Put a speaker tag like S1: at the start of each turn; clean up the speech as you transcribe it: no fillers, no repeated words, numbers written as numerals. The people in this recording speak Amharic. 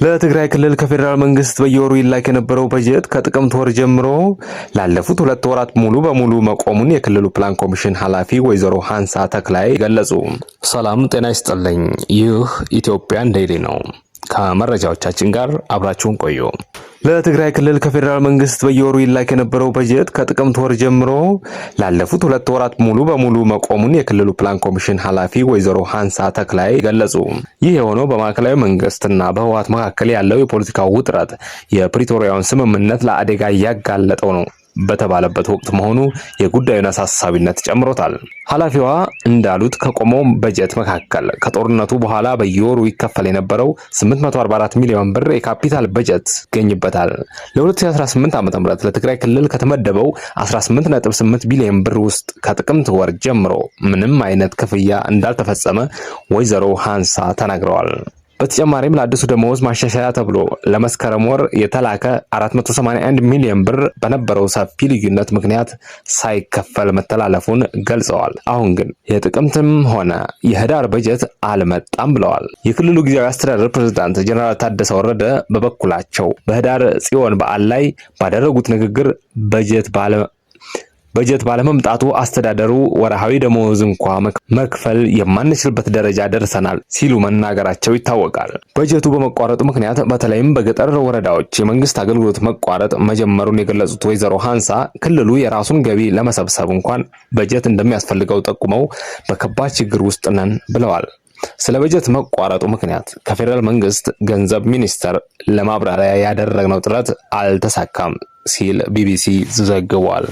S1: ለትግራይ ክልል ከፌደራል መንግስት በየወሩ ይላክ የነበረው በጀት ከጥቅምት ወር ጀምሮ ላለፉት 2 ወራት ሙሉ በሙሉ መቆሙን የክልሉ ፕላን ኮሚሽን ኃላፊ ወይዘሮ ሃንሳ ተክላይ ገለጹ። ሰላም ጤና ይስጥልኝ። ይህ ኢትዮጵያን ዴይሊ ነው። ከመረጃዎቻችን ጋር አብራችሁን ቆዩ። ለትግራይ ክልል ከፌደራል መንግስት በየወሩ ይላክ የነበረው በጀት ከጥቅምት ወር ጀምሮ ላለፉት 2 ወራት ሙሉ በሙሉ መቆሙን የክልሉ ፕላን ኮሚሽን ኃላፊ ወይዘሮ ሃንሳ ተክላይ ገለጹ። ይህ የሆነው በማዕከላዊ መንግስትና በህወሓት መካከል ያለው የፖለቲካ ውጥረት የፕሪቶሪያውን ስምምነት ለአደጋ ያጋለጠው ነው በተባለበት ወቅት መሆኑ የጉዳዩን አሳሳቢነት ጨምሮታል። ኃላፊዋ እንዳሉት ከቆመው በጀት መካከል ከጦርነቱ በኋላ በየወሩ ይከፈል የነበረው 844 ሚሊዮን ብር የካፒታል በጀት ይገኝበታል። ለ2018 ዓ.ም ለትግራይ ክልል ከተመደበው 18.8 ቢሊዮን ብር ውስጥ ከጥቅምት ወር ጀምሮ ምንም አይነት ክፍያ እንዳልተፈጸመ ወይዘሮ ሃንሳ ተናግረዋል። በተጨማሪም ለአዲሱ ደመወዝ ማሻሻያ ተብሎ ለመስከረም ወር የተላከ 481 ሚሊዮን ብር በነበረው ሰፊ ልዩነት ምክንያት ሳይከፈል መተላለፉን ገልጸዋል። አሁን ግን የጥቅምትም ሆነ የህዳር በጀት አልመጣም ብለዋል። የክልሉ ጊዜያዊ አስተዳደር ፕሬዝዳንት ጀነራል ታደሰ ወረደ በበኩላቸው በህዳር ጽዮን በዓል ላይ ባደረጉት ንግግር በጀት ባለመምጣቱ አስተዳደሩ ወርሃዊ ደመወዝ እንኳን መክፈል የማንችልበት ደረጃ ደርሰናል ሲሉ መናገራቸው ይታወቃል። በጀቱ በመቋረጡ ምክንያት በተለይም በገጠር ወረዳዎች የመንግስት አገልግሎት መቋረጥ መጀመሩን የገለጹት ወይዘሮ ሃንሳ ክልሉ የራሱን ገቢ ለመሰብሰብ እንኳን በጀት እንደሚያስፈልገው ጠቁመው በከባድ ችግር ውስጥ ነን ብለዋል። ስለ በጀት መቋረጡ ምክንያት ከፌደራል መንግስት ገንዘብ ሚኒስቴር ለማብራሪያ ያደረግነው ጥረት አልተሳካም ሲል ቢቢሲ ዘግቧል።